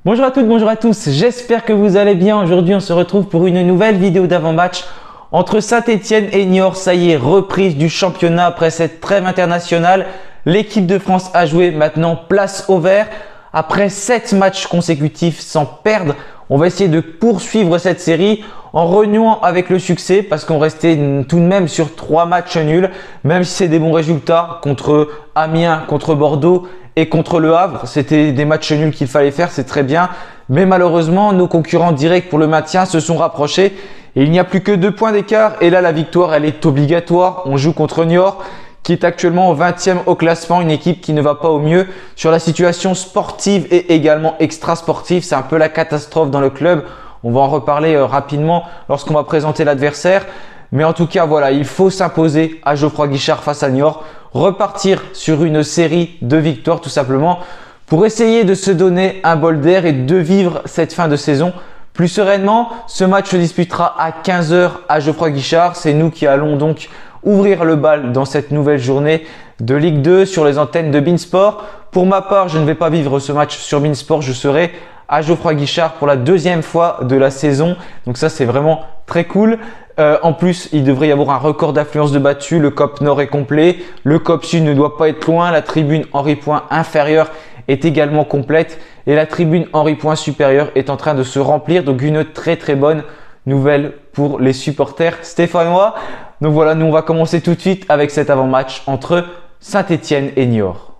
Bonjour à toutes, bonjour à tous, j'espère que vous allez bien. Aujourd'hui on se retrouve pour une nouvelle vidéo d'avant-match entre Saint-Étienne et Niort. Ça y est, reprise du championnat après cette trêve internationale. L'équipe de France a joué, maintenant place au vert. Après 7 matchs consécutifs sans perdre, on va essayer de poursuivre cette série en renouant avec le succès parce qu'on restait tout de même sur 3 matchs nuls. Même si c'est des bons résultats contre Amiens, contre Bordeaux et contre Le Havre, c'était des matchs nuls qu'il fallait faire, c'est très bien. Mais malheureusement, nos concurrents directs pour le maintien se sont rapprochés et il n'y a plus que 2 points d'écart. Et là, la victoire, elle est obligatoire. On joue contre Niort, qui est actuellement 20e au classement, une équipe qui ne va pas au mieux. Sur la situation sportive et également extra-sportive, c'est un peu la catastrophe dans le club. On va en reparler rapidement lorsqu'on va présenter l'adversaire. Mais en tout cas, voilà, il faut s'imposer à Geoffroy Guichard face à Niort. Repartir sur une série de victoires tout simplement pour essayer de se donner un bol d'air et de vivre cette fin de saison plus sereinement. Ce match se disputera à 15 h à Geoffroy Guichard. C'est nous qui allons donc ouvrir le bal dans cette nouvelle journée de Ligue 2 sur les antennes de Beansport. Pour ma part, je ne vais pas vivre ce match sur Beansport. Je serai à Geoffroy Guichard pour la 2e fois de la saison. Donc ça, c'est vraiment très cool. En plus, il devrait y avoir un record d'affluence de battus. Le COP Nord est complet. Le COP Sud ne doit pas être loin. La tribune Henri Point inférieure est également complète. Et la tribune Henri Point supérieure est en train de se remplir. Donc une très bonne nouvelle pour les supporters stéphanois. Donc voilà, nous on va commencer tout de suite avec cet avant-match entre Saint-Étienne et Niort.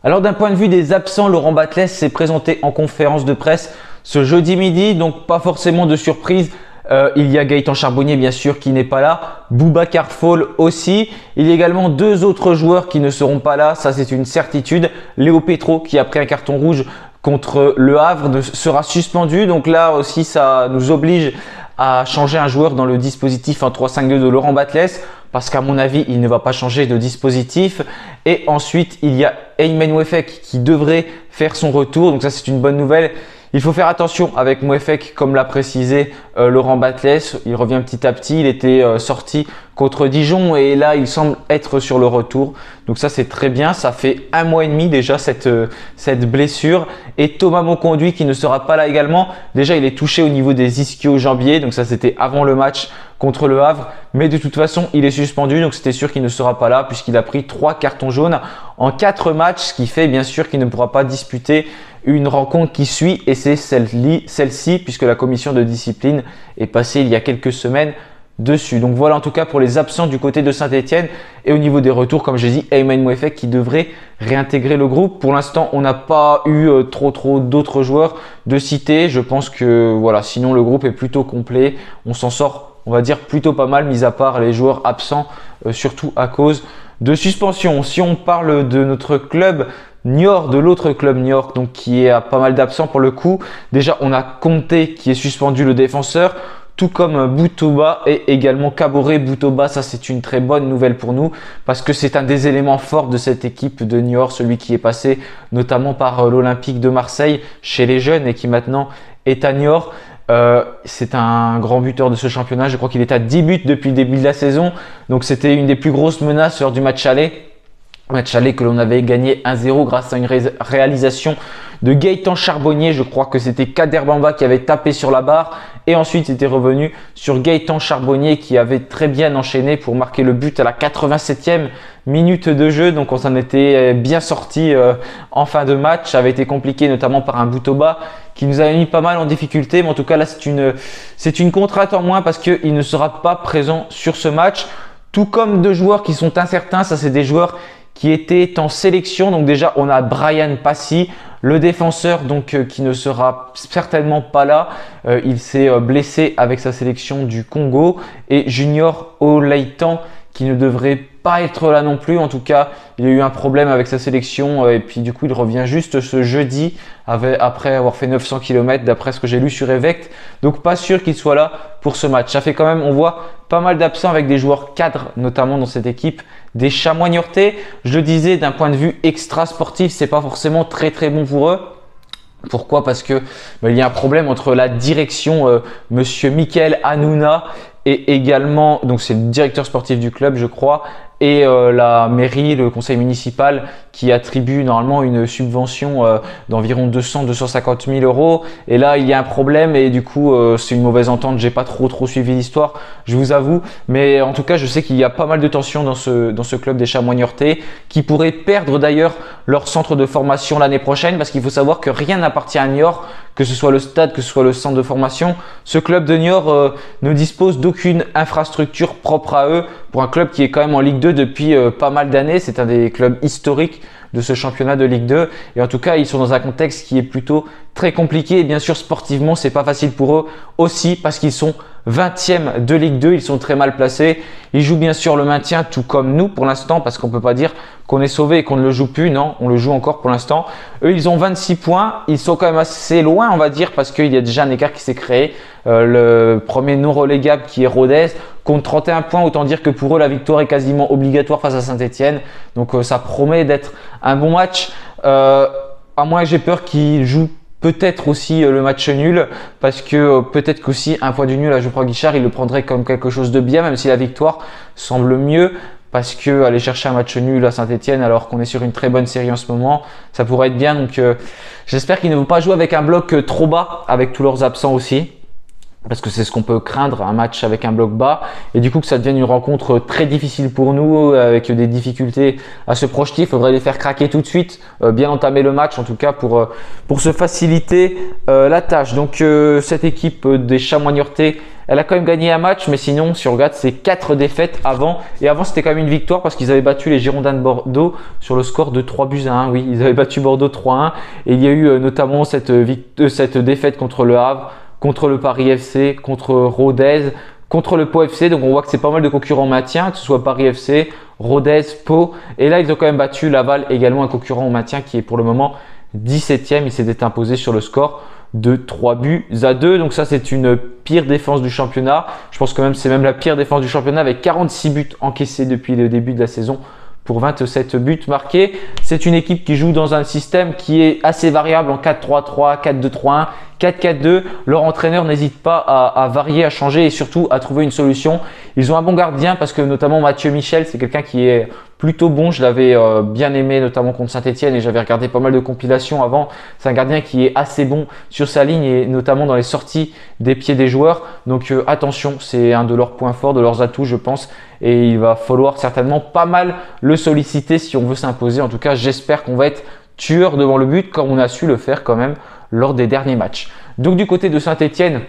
Alors d'un point de vue des absents, Laurent Batles s'est présenté en conférence de presse ce jeudi midi, donc pas forcément de surprise. Il y a Gaëtan Charbonnier bien sûr qui n'est pas là, Boubacar Fall aussi. Il y a également 2 autres joueurs qui ne seront pas là, ça c'est une certitude. Léo Petro qui a pris un carton rouge contre Le Havre sera suspendu, donc là aussi ça nous oblige à changer un joueur dans le dispositif 1-3-5-2 de Laurent Batles, parce qu'à mon avis, il ne va pas changer de dispositif. Et ensuite, il y a Aymen Mouefek qui devrait faire son retour. Donc ça, c'est une bonne nouvelle. Il faut faire attention avec Mouefek, comme l'a précisé Laurent Batles. Il revient petit à petit. Il était sorti contre Dijon et là, il semble être sur le retour. Donc ça, c'est très bien. Ça fait 1 mois et demi déjà cette blessure. Et Thomas Monconduit qui ne sera pas là également. Déjà, il est touché au niveau des ischio-jambiers. Donc ça, c'était avant le match contre Le Havre. Mais de toute façon, il est suspendu. Donc c'était sûr qu'il ne sera pas là puisqu'il a pris 3 cartons jaunes en 4 matchs. Ce qui fait bien sûr qu'il ne pourra pas disputer une rencontre qui suit. Et c'est celle-ci puisque la commission de discipline est passée il y a quelques semaines dessus. Donc voilà en tout cas pour les absents du côté de Saint-Étienne. Et au niveau des retours, comme j'ai dit, Aymen Mouefek qui devrait réintégrer le groupe. Pour l'instant, on n'a pas eu trop d'autres joueurs de citer. Je pense que voilà, sinon le groupe est plutôt complet. On s'en sort, on va dire, plutôt pas mal, mis à part les joueurs absents, surtout à cause de suspension. Si on parle de notre club Niort, de l'autre club Niort, donc qui a pas mal d'absents pour le coup. Déjà, on a Conté qui est suspendu, le défenseur, tout comme Boutouba et également Kaboré. Boutouba, ça c'est une très bonne nouvelle pour nous parce que c'est un des éléments forts de cette équipe de Niort, celui qui est passé notamment par l'Olympique de Marseille chez les jeunes et qui maintenant est à Niort. C'est un grand buteur de ce championnat. Je crois qu'il est à 10 buts depuis le début de la saison. Donc c'était une des plus grosses menaces lors du match aller. Match aller que l'on avait gagné 1-0 grâce à une réalisation de Gaëtan Charbonnier. Je crois que c'était Kader Bamba qui avait tapé sur la barre. Et ensuite, c'était revenu sur Gaëtan Charbonnier qui avait très bien enchaîné pour marquer le but à la 87e minute de jeu. Donc on s'en était bien sorti en fin de match. Ça avait été compliqué notamment par un Boutouba qui nous avait mis pas mal en difficulté. Mais en tout cas, là, c'est une contrainte en moins parce qu'il ne sera pas présent sur ce match. Tout comme 2 joueurs qui sont incertains. Ça, c'est des joueurs qui étaient en sélection. Donc déjà, on a Brian Passy, le défenseur donc qui ne sera certainement pas là. Il s'est blessé avec sa sélection du Congo. Et Junior Olaitan qui ne devrait pas être là non plus. En tout cas, il a eu un problème avec sa sélection et puis du coup, il revient juste ce jeudi après avoir fait 900 km d'après ce que j'ai lu sur Evect. Donc, pas sûr qu'il soit là pour ce match. Ça fait quand même, on voit pas mal d'absents avec des joueurs cadres, notamment dans cette équipe des Chamois niortais. Je le disais, d'un point de vue extra sportif, c'est pas forcément très bon pour eux. Pourquoi? Parce que il y a un problème entre la direction, monsieur Michael Hanouna, et également, donc c'est le directeur sportif du club, je crois, et la mairie, le conseil municipal qui attribue normalement une subvention d'environ 200-250 000 euros. Et là, il y a un problème et du coup, c'est une mauvaise entente. J'ai pas trop suivi l'histoire, je vous avoue. Mais en tout cas, je sais qu'il y a pas mal de tensions dans ce club des Chamois Niortais qui pourrait perdre d'ailleurs leur centre de formation l'année prochaine parce qu'il faut savoir que rien n'appartient à Niort, que ce soit le stade, que ce soit le centre de formation. Ce club de Niort ne dispose d'aucune infrastructure propre à eux pour un club qui est quand même en Ligue 2 depuis pas mal d'années. C'est un des clubs historiques de ce championnat de Ligue 2 et en tout cas ils sont dans un contexte qui est plutôt très compliqué et bien sûr sportivement c'est pas facile pour eux aussi parce qu'ils sont 20e de Ligue 2, ils sont très mal placés, ils jouent bien sûr le maintien tout comme nous pour l'instant parce qu'on peut pas dire qu'on est sauvé et qu'on ne le joue plus, non, on le joue encore pour l'instant. Eux ils ont 26 points, ils sont quand même assez loin on va dire parce qu'il y a déjà un écart qui s'est créé, le premier non relégable qui est Rodez compte 31 points, autant dire que pour eux la victoire est quasiment obligatoire face à Saint-Etienne, donc ça promet d'être un bon match, à moins que j'ai peur qu'ils jouent peut-être aussi le match nul parce que peut-être qu'aussi un point du nul à Geoffroy Guichard il le prendrait comme quelque chose de bien même si la victoire semble mieux parce que aller chercher un match nul à Saint-Etienne alors qu'on est sur une très bonne série en ce moment ça pourrait être bien, donc j'espère qu'ils ne vont pas jouer avec un bloc trop bas avec tous leurs absents aussi parce que c'est ce qu'on peut craindre, un match avec un bloc bas et du coup que ça devienne une rencontre très difficile pour nous avec des difficultés à se projeter. Il faudrait les faire craquer tout de suite, bien entamer le match en tout cas pour se faciliter la tâche. Donc cette équipe des Chamois Niortais elle a quand même gagné un match, mais sinon si on regarde c'est 4 défaites avant, et avant c'était quand même une victoire parce qu'ils avaient battu les Girondins de Bordeaux sur le score de 3-1, oui ils avaient battu Bordeaux 3-1 et il y a eu notamment cette défaite contre le Havre, contre le Paris FC, contre Rodez, contre le Pau FC. Donc on voit que c'est pas mal de concurrents maintien, que ce soit Paris FC, Rodez, Pau. Et là ils ont quand même battu Laval, également un concurrent au maintien qui est pour le moment 17e. Il s'était imposé sur le score de 3-2. Donc ça c'est une pire défense du championnat. Je pense quand même c'est même la pire défense du championnat avec 46 buts encaissés depuis le début de la saison pour 27 buts marqués. C'est une équipe qui joue dans un système qui est assez variable en 4-3-3, 4-2-3-1, 4-4-2. Leur entraîneur n'hésite pas à varier, à changer et surtout à trouver une solution. Ils ont un bon gardien parce que notamment Mathieu Michel, c'est quelqu'un qui est plutôt bon. Je l'avais bien aimé notamment contre Saint-Etienne et j'avais regardé pas mal de compilations avant. C'est un gardien qui est assez bon sur sa ligne et notamment dans les sorties des pieds des joueurs. Donc attention, c'est un de leurs points forts, de leurs atouts je pense. Et il va falloir certainement pas mal le solliciter si on veut s'imposer. En tout cas, j'espère qu'on va être tueur devant le but comme on a su le faire quand même lors des derniers matchs. Donc du côté de Saint-Etienne,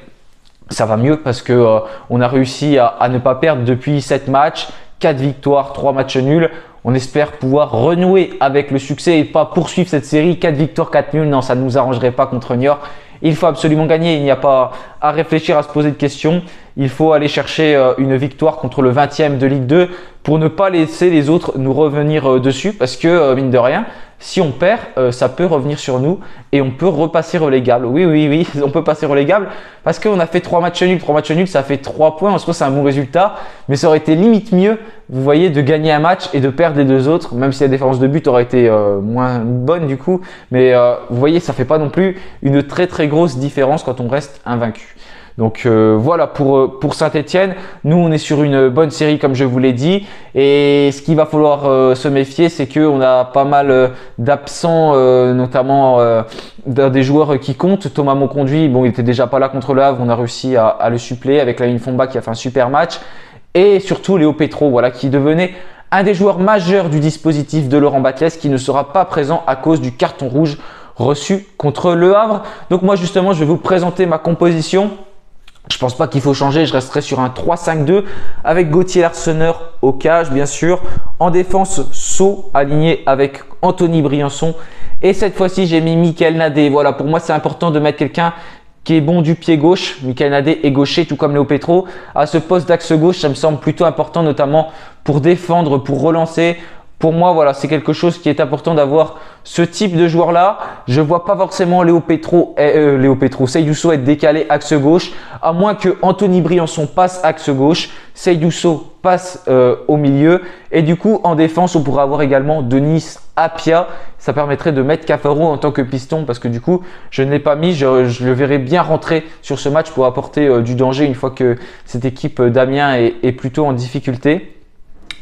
ça va mieux parce que on a réussi à ne pas perdre depuis 7 matchs, 4 victoires, 3 matchs nuls. On espère pouvoir renouer avec le succès et pas poursuivre cette série. 4 victoires, 4 nuls, non, ça ne nous arrangerait pas contre Niort. Il faut absolument gagner, il n'y a pas à réfléchir, à se poser de questions. Il faut aller chercher une victoire contre le 20e de Ligue 2 pour ne pas laisser les autres nous revenir dessus parce que mine de rien, si on perd, ça peut revenir sur nous et on peut repasser relégable. Oui, on peut passer relégable parce qu'on a fait 3 matchs nuls. 3 matchs nuls, ça fait 3 points. En soi, c'est un bon résultat, mais ça aurait été limite mieux, vous voyez, de gagner un match et de perdre les 2 autres, même si la différence de but aurait été moins bonne du coup. Mais vous voyez, ça fait pas non plus une très grosse différence quand on reste invaincu. Donc voilà pour Saint-Etienne. Nous on est sur une bonne série comme je vous l'ai dit et ce qu'il va falloir se méfier c'est qu'on a pas mal d'absents notamment des joueurs qui comptent. Thomas Monconduit, bon il était déjà pas là contre le Havre, on a réussi à le suppléer avec Lamine Fomba qui a fait un super match et surtout Léo Petro voilà, qui devenait un des joueurs majeurs du dispositif de Laurent Batles qui ne sera pas présent à cause du carton rouge reçu contre le Havre. Donc moi justement je vais vous présenter ma composition. Je pense pas qu'il faut changer, je resterai sur un 3-5-2 avec Gauthier Larseneur au cage bien sûr. En défense, Sceaux aligné avec Anthony Briançon. Et cette fois-ci, j'ai mis Michael Nadé. Voilà, pour moi, c'est important de mettre quelqu'un qui est bon du pied gauche. Michael Nadé est gaucher, tout comme Léo Petro. À ce poste d'axe gauche, ça me semble plutôt important, notamment pour défendre, pour relancer. Pour moi, voilà, c'est quelque chose qui est important d'avoir ce type de joueur-là. Je vois pas forcément Léo Petro, Seydou Sow être décalé axe gauche, à moins que Anthony Briançon passe axe gauche, Seydou Sow passe au milieu. Et du coup, en défense, on pourrait avoir également Denis Apia. Ça permettrait de mettre Cafaro en tant que piston parce que du coup, je ne l'ai pas mis. Je le verrai bien rentrer sur ce match pour apporter du danger une fois que cette équipe d'Amiens est plutôt en difficulté.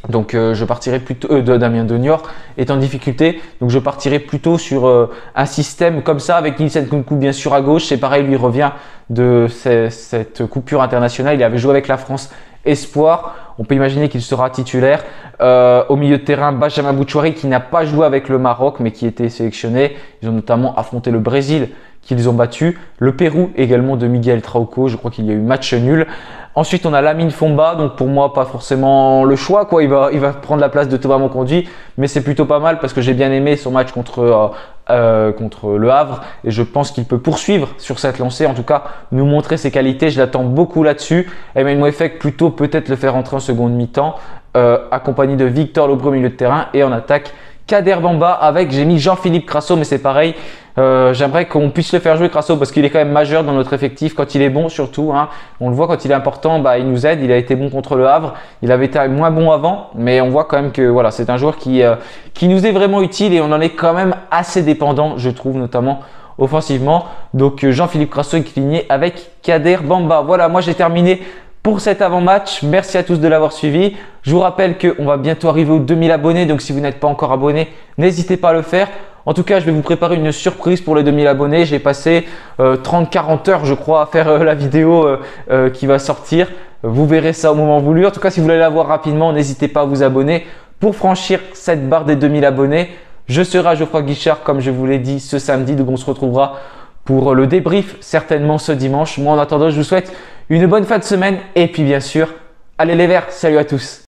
Donc je partirai plutôt Damien De Niort est en difficulté, donc je partirai plutôt sur un système comme ça avec Nielsen Nkunku bien sûr à gauche. C'est pareil, lui revient de cette coupure internationale. Il avait joué avec la France espoir. On peut imaginer qu'il sera titulaire. Au milieu de terrain, Benjamin Bouchouari qui n'a pas joué avec le Maroc mais qui était sélectionné. Ils ont notamment affronté le Brésil qu'ils ont battu. Le Pérou également de Miguel Trauco. Je crois qu'il y a eu match nul. Ensuite, on a Lamine Fomba, donc pour moi, pas forcément le choix, quoi. Il va prendre la place de Thomas Monconduit, mais c'est plutôt pas mal parce que j'ai bien aimé son match contre le Havre et je pense qu'il peut poursuivre sur cette lancée, en tout cas nous montrer ses qualités. Je l'attends beaucoup là-dessus. Emmanuel Moefek plutôt peut-être le faire rentrer en seconde mi-temps, accompagné de Victor Lebrun au milieu de terrain et en attaque Kader Bamba avec, j'ai mis Jean-Philippe Crasso, mais c'est pareil. J'aimerais qu'on puisse le faire jouer Crasso parce qu'il est quand même majeur dans notre effectif quand il est bon surtout. Hein. On le voit quand il est important, bah, il nous aide. Il a été bon contre le Havre. Il avait été moins bon avant, mais on voit quand même que voilà, c'est un joueur qui nous est vraiment utile et on en est quand même assez dépendant, je trouve, notamment offensivement. Donc Jean-Philippe Crasso est cligné avec Kader Bamba. Voilà, moi j'ai terminé pour cet avant-match. Merci à tous de l'avoir suivi. Je vous rappelle qu'on va bientôt arriver aux 2000 abonnés. Donc si vous n'êtes pas encore abonné, n'hésitez pas à le faire. En tout cas, je vais vous préparer une surprise pour les 2000 abonnés. J'ai passé 30-40 heures, je crois, à faire la vidéo qui va sortir. Vous verrez ça au moment voulu. En tout cas, si vous voulez la voir rapidement, n'hésitez pas à vous abonner pour franchir cette barre des 2000 abonnés. Je serai à Geoffroy Guichard, comme je vous l'ai dit, ce samedi. Donc on se retrouvera pour le débrief certainement ce dimanche. Moi, en attendant, je vous souhaite une bonne fin de semaine et puis bien sûr, allez les Verts, salut à tous.